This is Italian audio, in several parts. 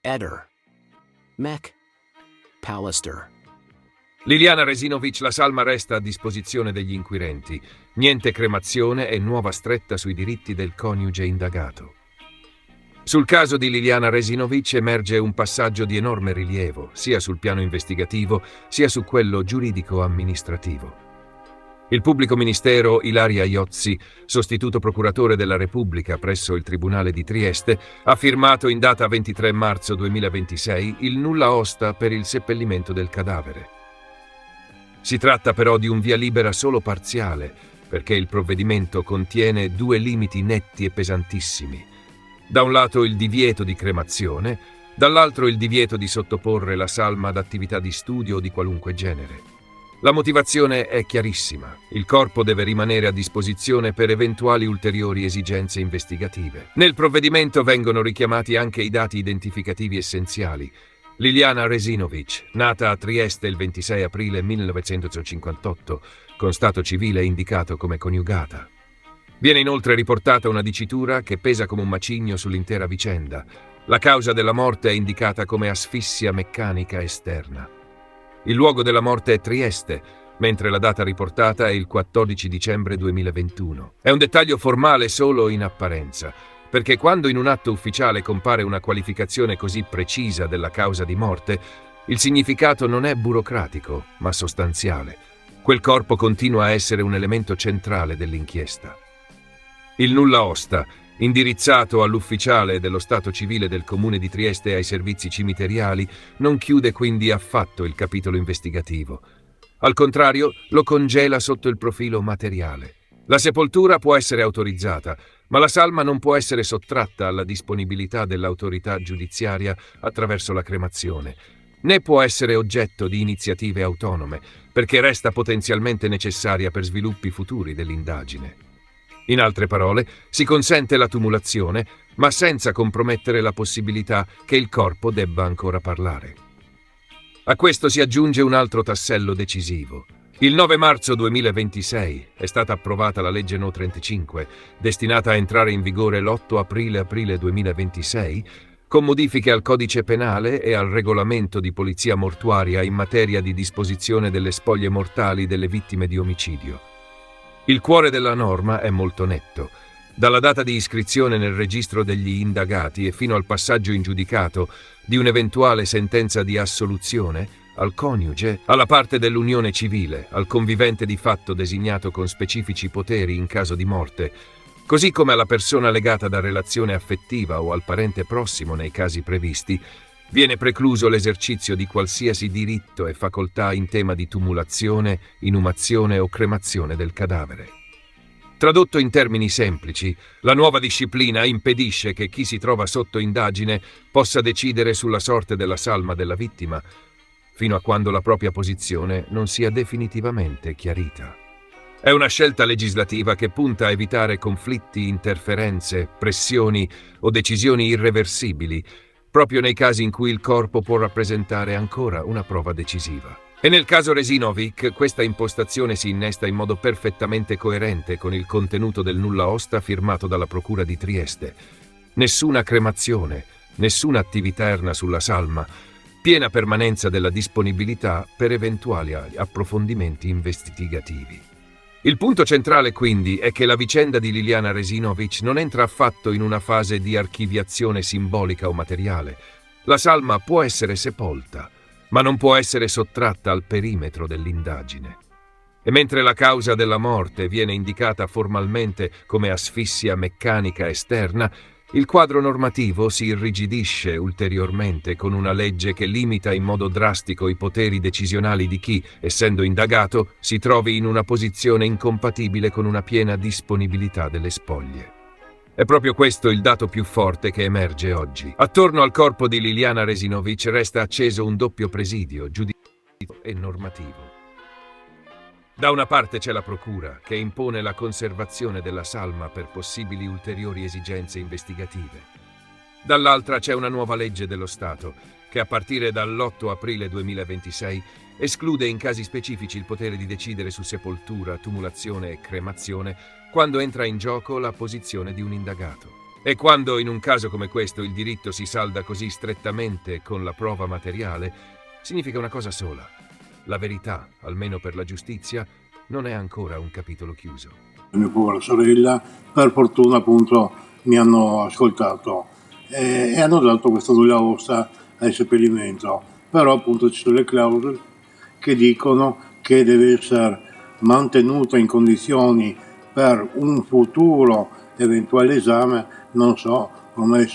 Eder. Mech. Pallister. Liliana Resinovic, la salma resta a disposizione degli inquirenti. Niente cremazione e nuova stretta sui diritti del coniuge indagato. Sul caso di Liliana Resinovic emerge un passaggio di enorme rilievo, sia sul piano investigativo, sia su quello giuridico-amministrativo. Il pubblico ministero Ilaria Iozzi, sostituto procuratore della Repubblica presso il Tribunale di Trieste, ha firmato in data 23 marzo 2026 il nulla osta per il seppellimento del cadavere. Si tratta però di un via libera solo parziale, perché il provvedimento contiene due limiti netti e pesantissimi. Da un lato il divieto di cremazione, dall'altro il divieto di sottoporre la salma ad attività di studio o di qualunque genere. La motivazione è chiarissima: il corpo deve rimanere a disposizione per eventuali ulteriori esigenze investigative. Nel provvedimento vengono richiamati anche i dati identificativi essenziali. Liliana Resinovic, nata a Trieste il 26 aprile 1958, con stato civile indicato come coniugata. Viene inoltre riportata una dicitura che pesa come un macigno sull'intera vicenda. La causa della morte è indicata come asfissia meccanica esterna. Il luogo della morte è Trieste, mentre la data riportata è il 14 dicembre 2021. È un dettaglio formale solo in apparenza, perché quando in un atto ufficiale compare una qualificazione così precisa della causa di morte, il significato non è burocratico, ma sostanziale. Quel corpo continua a essere un elemento centrale dell'inchiesta. Il nulla osta, indirizzato all'ufficiale dello Stato civile del Comune di Trieste e ai servizi cimiteriali, non chiude quindi affatto il capitolo investigativo. Al contrario, lo congela sotto il profilo materiale. La sepoltura può essere autorizzata, ma la salma non può essere sottratta alla disponibilità dell'autorità giudiziaria attraverso la cremazione, né può essere oggetto di iniziative autonome, perché resta potenzialmente necessaria per sviluppi futuri dell'indagine. In altre parole, si consente la tumulazione, ma senza compromettere la possibilità che il corpo debba ancora parlare. A questo si aggiunge un altro tassello decisivo. Il 9 marzo 2026 è stata approvata la legge No 35, destinata a entrare in vigore l'8 aprile 2026, con modifiche al codice penale e al regolamento di polizia mortuaria in materia di disposizione delle spoglie mortali delle vittime di omicidio. Il cuore della norma è molto netto. Dalla data di iscrizione nel registro degli indagati e fino al passaggio in giudicato di un'eventuale sentenza di assoluzione, al coniuge, alla parte dell'unione civile, al convivente di fatto designato con specifici poteri in caso di morte, così come alla persona legata da relazione affettiva o al parente prossimo nei casi previsti, viene precluso l'esercizio di qualsiasi diritto e facoltà in tema di tumulazione, inumazione o cremazione del cadavere. Tradotto in termini semplici, la nuova disciplina impedisce che chi si trova sotto indagine possa decidere sulla sorte della salma della vittima, fino a quando la propria posizione non sia definitivamente chiarita. È una scelta legislativa che punta a evitare conflitti, interferenze, pressioni o decisioni irreversibili, proprio nei casi in cui il corpo può rappresentare ancora una prova decisiva. E nel caso Resinovic, questa impostazione si innesta in modo perfettamente coerente con il contenuto del nulla osta firmato dalla Procura di Trieste. Nessuna cremazione, nessuna attività esterna sulla salma, piena permanenza della disponibilità per eventuali approfondimenti investigativi. Il punto centrale, quindi, è che la vicenda di Liliana Resinovic non entra affatto in una fase di archiviazione simbolica o materiale. La salma può essere sepolta, ma non può essere sottratta al perimetro dell'indagine. E mentre la causa della morte viene indicata formalmente come asfissia meccanica esterna, il quadro normativo si irrigidisce ulteriormente con una legge che limita in modo drastico i poteri decisionali di chi, essendo indagato, si trovi in una posizione incompatibile con una piena disponibilità delle spoglie. È proprio questo il dato più forte che emerge oggi. Attorno al corpo di Liliana Resinovic resta acceso un doppio presidio, giudiziario e normativo. Da una parte c'è la Procura, che impone la conservazione della salma per possibili ulteriori esigenze investigative. Dall'altra c'è una nuova legge dello Stato, che a partire dall'8 aprile 2026 esclude in casi specifici il potere di decidere su sepoltura, tumulazione e cremazione quando entra in gioco la posizione di un indagato. E quando in un caso come questo il diritto si salda così strettamente con la prova materiale, significa una cosa sola. La verità, almeno per la giustizia, non è ancora un capitolo chiuso. Mia povera sorella, per fortuna appunto mi hanno ascoltato e hanno dato questa nulla osta al seppellimento, però appunto ci sono le clausole che dicono che deve essere mantenuta in condizioni per un futuro eventuale esame. Non so, ormai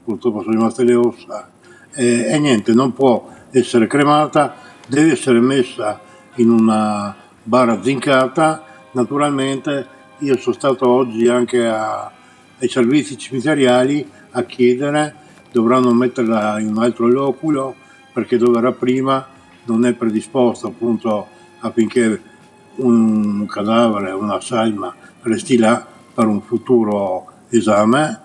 purtroppo sono rimaste le ossa e niente, non può essere cremata, deve essere messa in una bara zincata. Naturalmente io sono stato oggi anche ai servizi cimiteriali a chiedere, dovranno metterla in un altro loculo perché dove era prima non è predisposto appunto affinché un cadavere, una salma resti là per un futuro esame,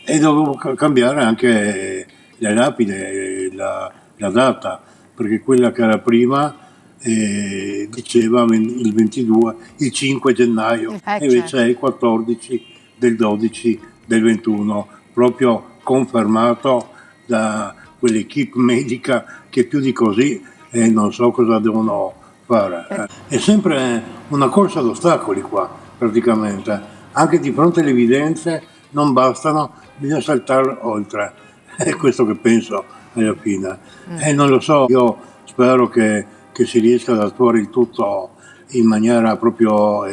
e dovevo cambiare anche le lapidi, la data, perché quella che era prima diceva il 22, il 5 gennaio, e invece è il 14 del 12 del 21, proprio confermato da quell'equipe medica che più di così non so cosa devono fare. È sempre una corsa ad ostacoli qua, praticamente. Anche di fronte alle evidenze non bastano, bisogna saltare oltre. È questo che penso alla fine. E non lo so, io spero che si riesca ad attuare il tutto in maniera proprio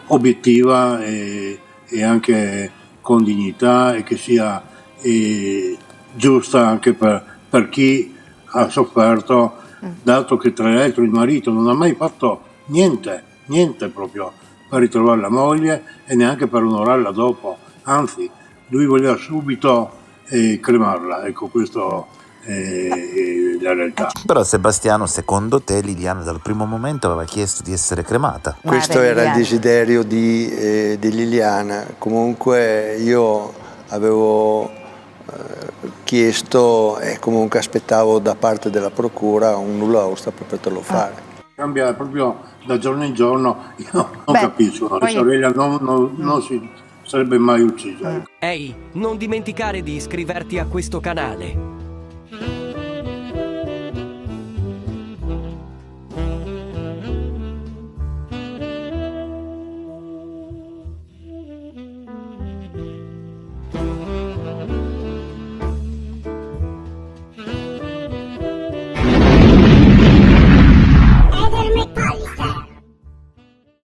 obiettiva e anche con dignità, e che sia giusta anche per chi ha sofferto, dato che tra l'altro il marito non ha mai fatto niente proprio per ritrovare la moglie e neanche per onorarla dopo, anzi lui voleva subito cremarla. Ecco, questo è la realtà. Però Sebastiano, secondo te Liliana dal primo momento aveva chiesto di essere cremata? Questo era il desiderio di Liliana. Comunque io avevo chiesto e comunque aspettavo da parte della procura un nulla osta per poterlo fare. Cambia proprio da giorno in giorno, io non capisco, la sorella non si sarebbe mai uccisa. Ehi, non dimenticare di iscriverti a questo canale.